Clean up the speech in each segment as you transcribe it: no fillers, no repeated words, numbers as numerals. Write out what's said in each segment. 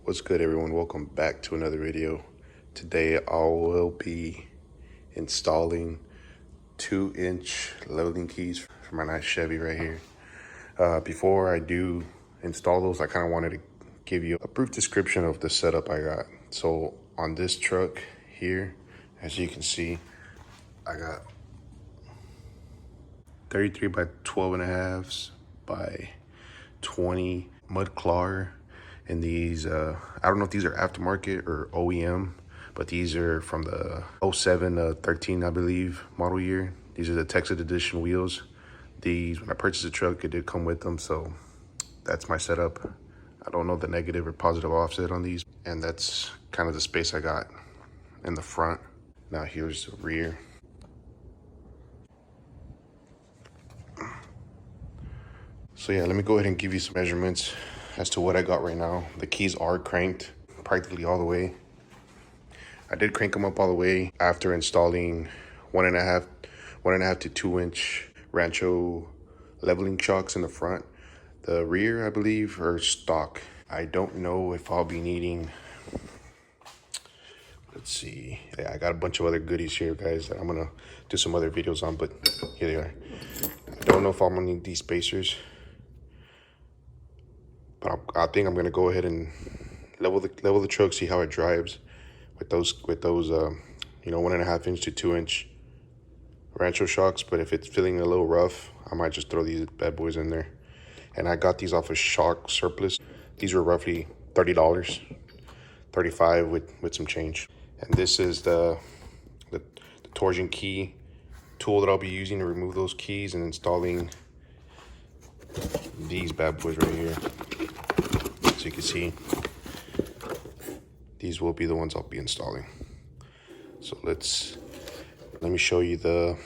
What's good, everyone? Welcome back to another video. Today I will be installing 2-inch leveling keys for my nice Chevy right here. Before I do install those, I kind of wanted to give you a brief description of the setup I got. So on this truck here, as you can see, I got 33 by 12 and a halves by 20 mud claw. And these, I don't know if these are aftermarket or OEM, but these are from the 07 13, I believe, model year. These are the Texas edition wheels. These, when I purchased the truck, it did come with them, so that's my setup. I don't know the negative or positive offset on these, and that's kind of the space I got in the front. Now here's the rear. So yeah, let me go ahead and give you some measurements as to what I got right now. The keys are cranked practically all the way. I did crank them up all the way after installing one and a half to 2-inch Rancho leveling shocks in the front. The rear, I believe, are stock. I don't know if I'll be needing, let's see. Yeah, I got a bunch of other goodies here, guys, that I'm gonna do some other videos on, but here they are. I don't know if I'm gonna need these spacers, but I think I'm gonna go ahead and level the truck, see how it drives with those 1.5 inch to 2-inch Rancho shocks. But if it's feeling a little rough, I might just throw these bad boys in there. And I got these off of Shock Surplus. These were roughly $30, $35 with some change. And this is the torsion key tool that I'll be using to remove those keys and installing these bad boys right here. So you can see, these will be the ones I'll be installing. So let me show you the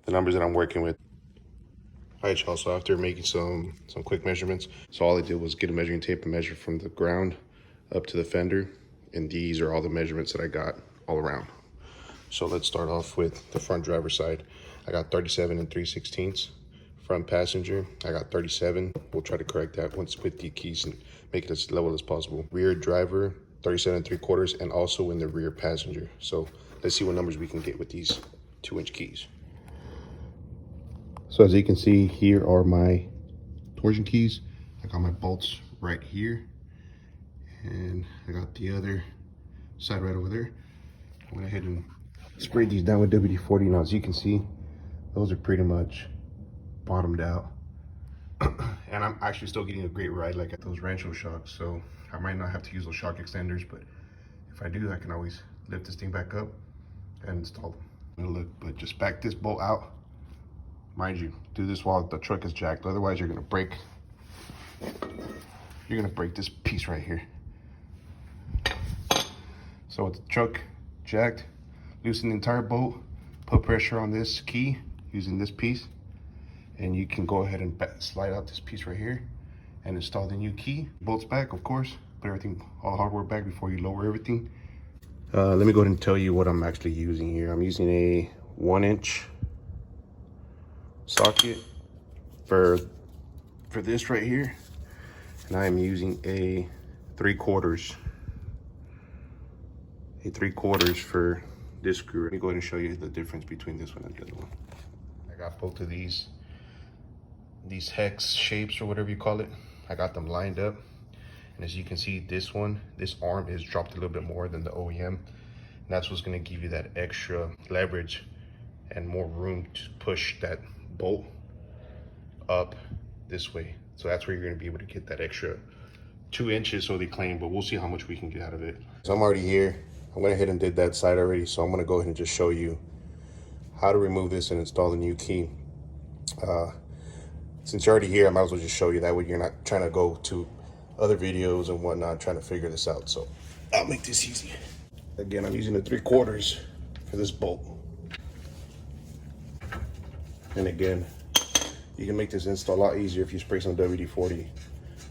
numbers that I'm working with. All right, y'all, so after making some quick measurements, so all I did was get a measuring tape and measure from the ground up to the fender. And these are all the measurements that I got all around. So let's start off with the front driver side. I got 37 and 3/16. Front passenger, I got 37. We'll try to correct that once with the keys and make it as level as possible. Rear driver, 37 3/4, and also in the rear passenger. So let's see what numbers we can get with these 2-inch keys. So as you can see, here are my torsion keys. I got my bolts right here, and I got the other side right over there. I went ahead and sprayed these down with WD-40. Now as you can see, those are pretty much bottomed out. And I'm actually still getting a great ride like at those Rancho shocks, so I might not have to use those shock extenders, but if I do, I can always lift this thing back up and install them. Look, but just back this bolt out. Mind you, do this while the truck is jacked, otherwise you're gonna break this piece right here. So with the truck jacked, loosen the entire bolt, put pressure on this key using this piece, and you can go ahead and slide out this piece right here and install the new key. Bolts back, of course. Put everything, all the hardware back before you lower everything. Let me go ahead and tell you what I'm actually using here. I'm using a 1-inch socket for this right here, and I am using a 3/4 for this screw. Let me go ahead and show you the difference between this one and the other one. I got both of these hex shapes or whatever you call it. I got them lined up, and as you can see, this arm is dropped a little bit more than the OEM, and that's what's going to give you that extra leverage and more room to push that bolt up this way. So that's where you're going to be able to get that extra 2 inches, so they claim, but we'll see how much we can get out of it. So I'm already here. I went ahead and did that side already, so I'm going to go ahead and just show you how to remove this and install the new key. Since you're already here, I might as well just show you, that way you're not trying to go to other videos and whatnot trying to figure this out. So I'll make this easy. Again, I'm using the 3/4 for this bolt. And again, you can make this install a lot easier if you spray some WD-40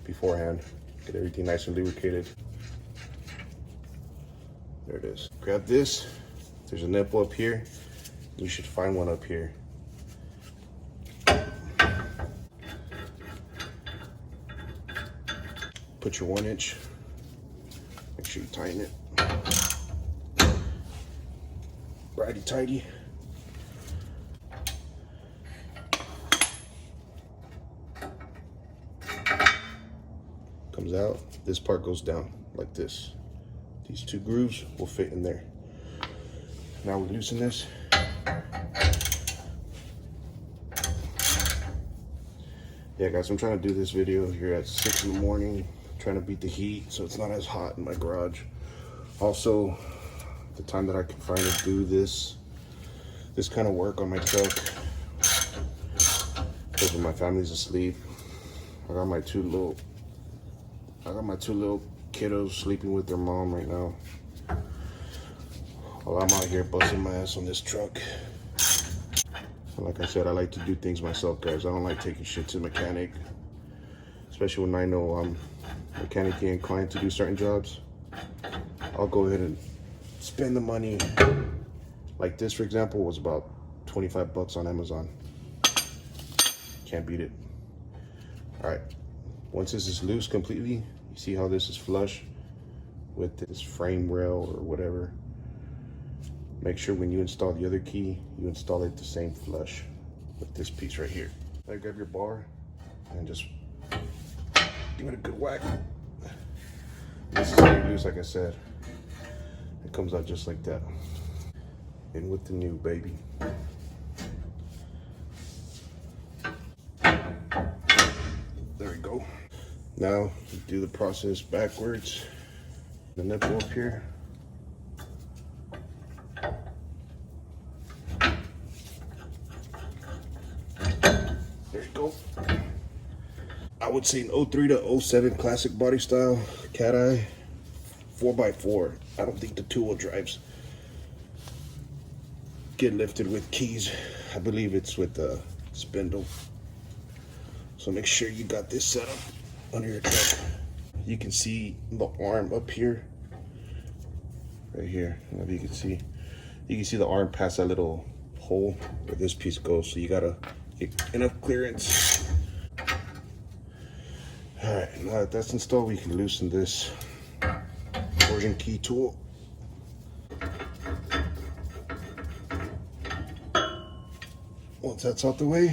beforehand. Get everything nice and lubricated. There it is. Grab this. There's a nipple up here. You should find one up here. Put your 1-inch sure you tighten it. Righty tighty. Comes out, this part goes down like this. These two grooves will fit in there. Now we loosen this. Yeah guys, I'm trying to do this video here at 6 in the morning, trying to beat the heat so it's not as hot in my garage. Also, the time that I can find to do this kind of work on my truck, because when my family's asleep, I got my two little kiddos sleeping with their mom right now, while I'm out here busting my ass on this truck. And like I said, I like to do things myself, guys. I don't like taking shit to the mechanic, especially when I know I'm mechanically inclined to do certain jobs. I'll go ahead and spend the money. Like this, for example, was about 25 bucks on Amazon. Can't beat it. All right, once this is loose completely, you see how this is flush with this frame rail or whatever. Make sure when you install the other key, you install it the same flush with this piece right here. Now grab your bar and just give it a good whack. This is very loose, like I said. It comes out just like that. In with the new, baby. There we go. Now do the process backwards. The nipple up here. There you go. I would say an 03 to 07 classic body style, cat eye, 4x4. I don't think the two-wheel drives get lifted with keys. I believe it's with the spindle. So make sure you got this set up under your truck. You can see the arm up here, right here. I don't know if you can see. You can see the arm past that little hole where this piece goes. So you gotta get enough clearance. All right, now that that's installed, we can loosen this torsion key tool. Once that's out the way,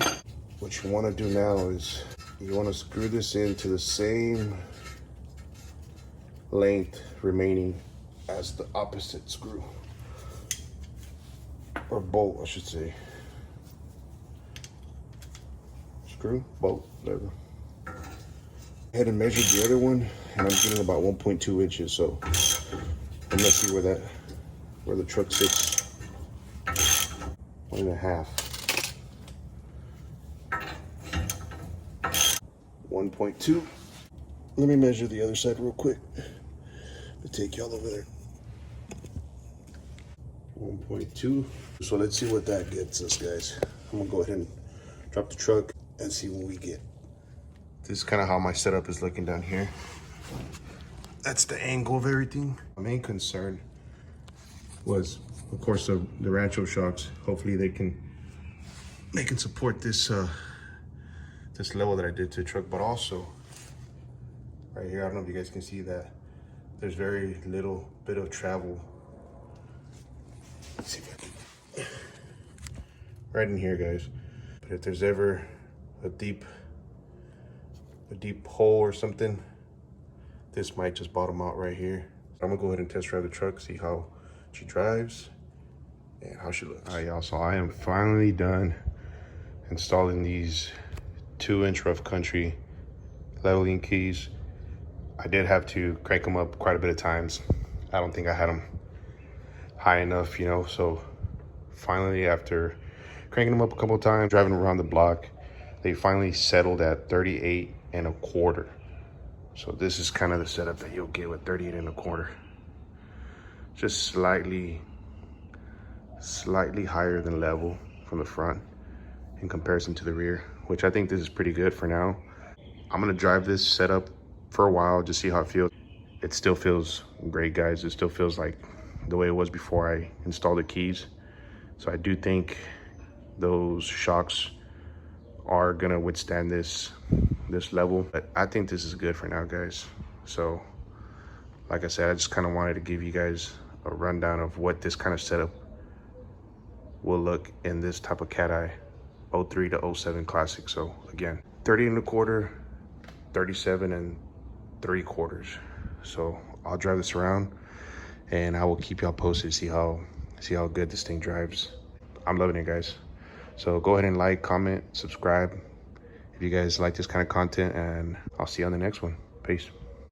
what you want to do now is you want to screw this into the same length remaining as the opposite screw, or bolt I should say. Screw, bolt, whatever. Go ahead and measure the other one, and I'm getting about 1.2 inches, so I'm gonna see where the truck sits. 1.5. 1.2. Let me measure the other side real quick to take y'all over there. 1.2. So let's see what that gets us, guys. I'm gonna go ahead and drop the truck and see what we get. This is kind of how my setup is looking down here. That's the angle of everything. My main concern was, of course, the Rancho shocks. Hopefully they can support this this level that I did to the truck, but also right here, I don't know if you guys can see that there's very little bit of travel. Let's see if I can, right in here, guys. But if there's ever a deep hole or something, this might just bottom out right here. I'm gonna go ahead and test drive the truck, see how she drives and how she looks. All right, y'all, so I am finally done installing these 2-inch rough country leveling keys. I did have to crank them up quite a bit of times. I don't think I had them high enough, you know, so finally, after cranking them up a couple of times, driving around the block, they finally settled at 38 1/4. So this is kind of the setup that you'll get with 38 1/4. Just slightly higher than level from the front in comparison to the rear, which I think this is pretty good for now. I'm gonna drive this setup for a while, just see how it feels. It still feels great, guys. It still feels like the way it was before I installed the keys. So I do think those shocks are gonna withstand this level, but I think this is good for now, guys. So like I said, I just kind of wanted to give you guys a rundown of what this kind of setup will look in this type of cat eye 03 to 07 Classic. So again, 30 1/4, 37 3/4. So I'll drive this around and I will keep y'all posted, see how good this thing drives. I'm loving it, guys. So go ahead and like, comment, subscribe if you guys like this kind of content, and I'll see you on the next one. Peace.